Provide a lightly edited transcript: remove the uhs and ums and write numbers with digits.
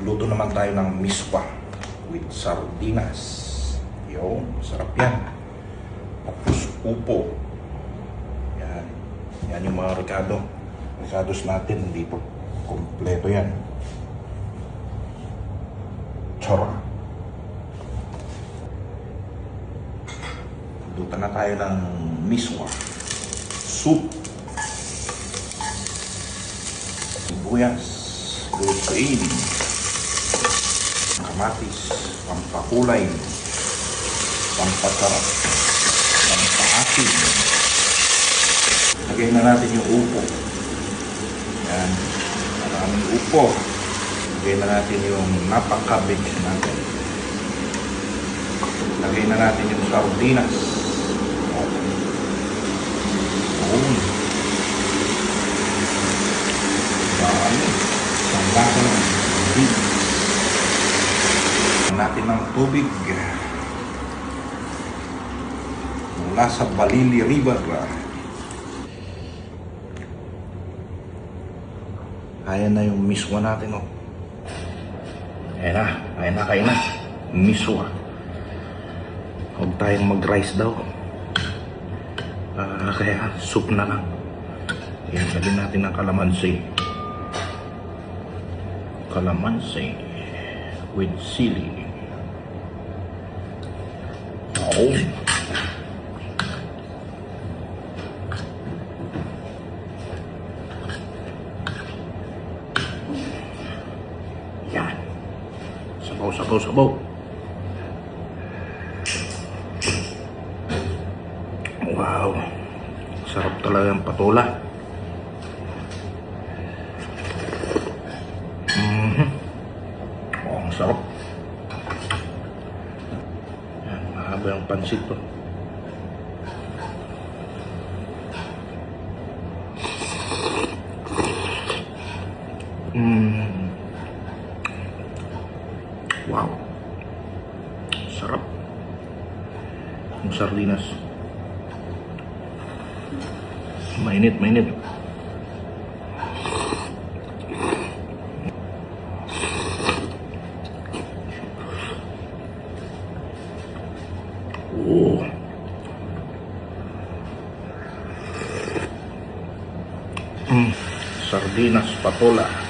Magluto naman tayo ng miswa with sardinas. Yun, sarap yan. Tapos upo. Yan. Yan yung mga ricados natin. Hindi po kompleto yan. Chora. Luto na tayo ng miswa. Soup. Sibuyas. Glutain. Kamatis. Pampakulay. Pampasarap. Pampaasin. Lagay na natin yung upo. Yan. Maraming upo. Lagay na natin yung napaka-cabbage natin. Lagay na natin yung sardinas. Ang lasa ng tubig. Natin ng tubig mula sa Balili River. Ayan na yung miswa natin, oh. Ayan na. Miswa. Huwag tayong mag-rice daw. Kaya soup na lang. Ayan, sabihin natin ng kalamansi. Kalamansi with sili. Oh. Yan. Sabaw. Wow. Sarap talaga ang patola. Oh, ang sarap. Yan, mahaba yung pansit to. Wow. Sarap. Yung sardinas. Mainit. Oh. Sardinas patola.